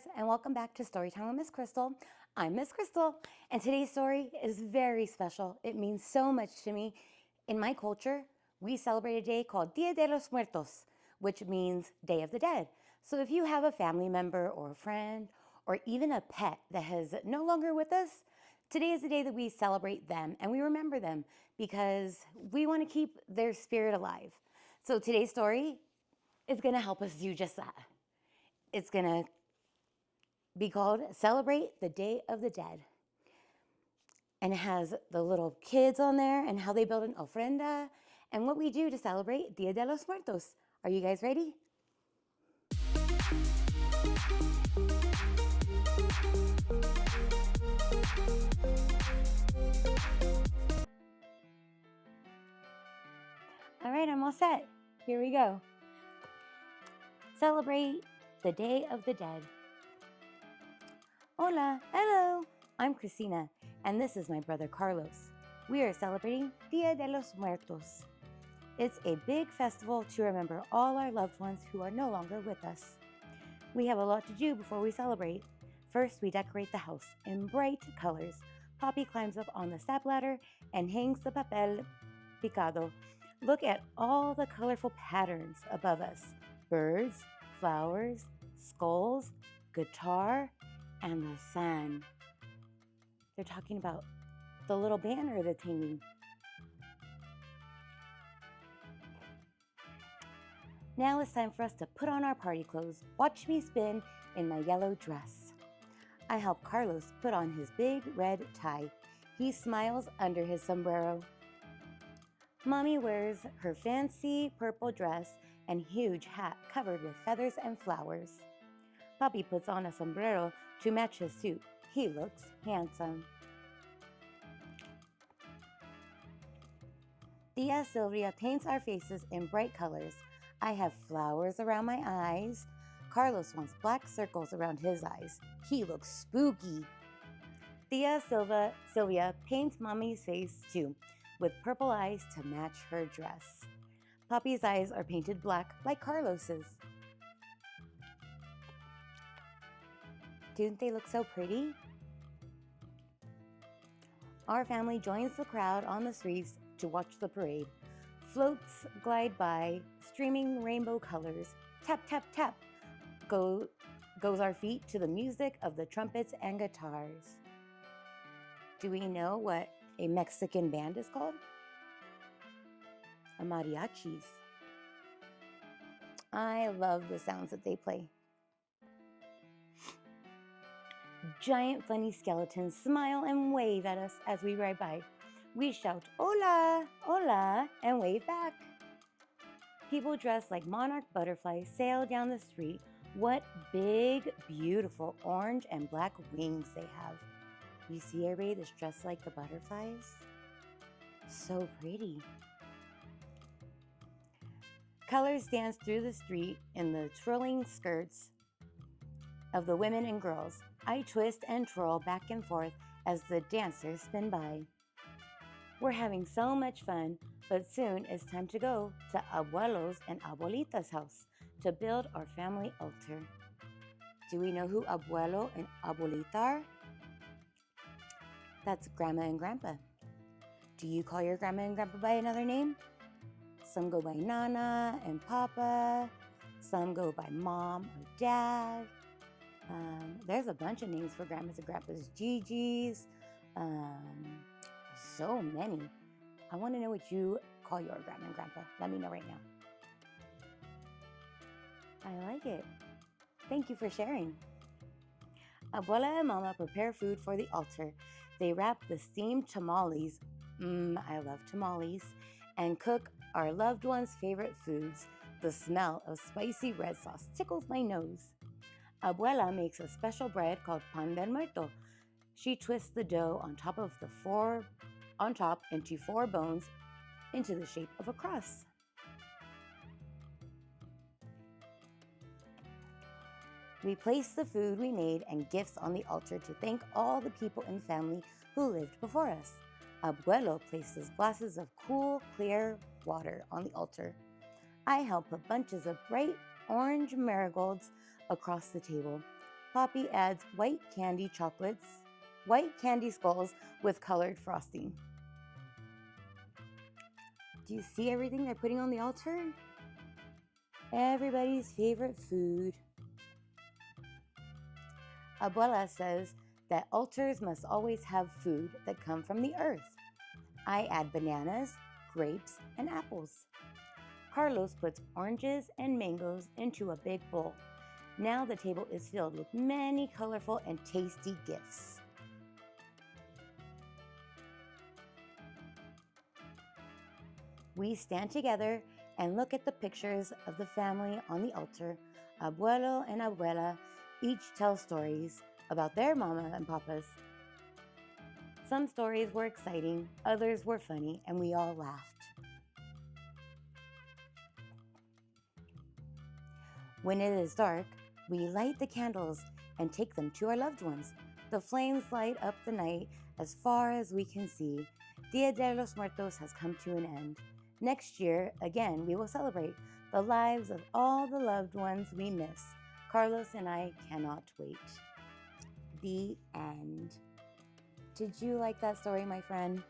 Storytellers, and welcome back to Storytime with Miss Crystal. I'm Miss Crystal, and today's story is very special. It means so much to me. In my culture, we celebrate a day called Dia de los Muertos, which means Day of the Dead. So if you have a family member or a friend or even a pet that is no longer with us, today is the day that we celebrate them and we remember them because we want to keep their spirit alive. So today's story is going to help us do just that. It's going to be called Celebrate the Day of the Dead. And it has the little kids on there and how they build an ofrenda and what we do to celebrate Dia de los Muertos. Are you guys ready? All right, I'm all set. Here we go. Celebrate the Day of the Dead. Hola, hello. I'm Cristina, and this is my brother Carlos. We are celebrating Dia de los Muertos. It's a big festival to remember all our loved ones who are no longer with us. We have a lot to do before we celebrate. First, we decorate the house in bright colors. Poppy climbs up on the stepladder and hangs the papel picado. Look at all the colorful patterns above us. Birds, flowers, skulls, guitar, and the sun. They're talking about the little banner that's hanging. Now it's time for us to put on our party clothes. Watch me spin in my yellow dress. I help Carlos put on his big red tie. He smiles under his sombrero. Mommy wears her fancy purple dress and huge hat covered with feathers and flowers. Papi puts on a sombrero to match his suit. He looks handsome. Tia Silvia paints our faces in bright colors. I have flowers around my eyes. Carlos wants black circles around his eyes. He looks spooky. Tia Silvia paints Mommy's face too, with purple eyes to match her dress. Papi's eyes are painted black like Carlos's. Don't they look so pretty? Our family joins the crowd on the streets to watch the parade. Floats glide by, streaming rainbow colors. Tap, tap, tap goes our feet to the music of the trumpets and guitars. Do we know what a Mexican band is called? A mariachis. I love the sounds that they play. Giant funny skeletons smile and wave at us as we ride by. We shout, hola, hola, and wave back. People dressed like monarch butterflies sail down the street. What big, beautiful orange and black wings they have. You see everybody that's dressed like the butterflies? So pretty. Colors dance through the street in the twirling skirts of the women and girls. I twist and twirl back and forth as the dancers spin by. We're having so much fun, but soon it's time to go to Abuelo's and Abuelita's house to build our family altar. Do we know who Abuelo and Abuelita are? That's Grandma and Grandpa. Do you call your Grandma and Grandpa by another name? Some go by Nana and Papa. Some go by Mom or Dad. There's a bunch of names for grandmas and grandpas. Gigi's. So many. I want to know what you call your grandma and grandpa. Let me know right now. I like it. Thank you for sharing. Abuela and Mama prepare food for the altar. They wrap the steamed tamales. I love tamales. And cook our loved ones' favorite foods. The smell of spicy red sauce tickles my nose. Abuela makes a special bread called pan del muerto. She twists the dough on top into 4 bones into the shape of a cross. We place the food we made and gifts on the altar to thank all the people and family who lived before us. Abuelo places glasses of cool, clear water on the altar. I help put bunches of bright orange marigolds across the table. Poppy adds white candy skulls with colored frosting. Do you see everything they're putting on the altar? Everybody's favorite food. Abuela says that altars must always have food that come from the earth. I add bananas, grapes, and apples. Carlos puts oranges and mangoes into a big bowl. Now the table is filled with many colorful and tasty gifts. We stand together and look at the pictures of the family on the altar. Abuelo and abuela each tell stories about their mama and papas. Some stories were exciting, others were funny, and we all laughed. When it is dark, we light the candles and take them to our loved ones. The flames light up the night as far as we can see. Dia de los Muertos has come to an end. Next year, again, we will celebrate the lives of all the loved ones we miss. Carlos and I cannot wait. The end. Did you like that story, my friend?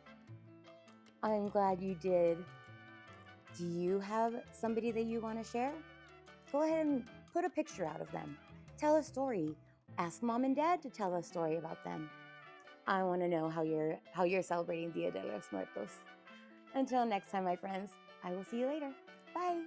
I'm glad you did. Do you have somebody that you want to share? Go ahead and put a picture out of them. Tell a story. Ask mom and dad to tell a story about them. I want to know how you're celebrating Dia de los Muertos. Until next time, my friends, I will see you later. Bye.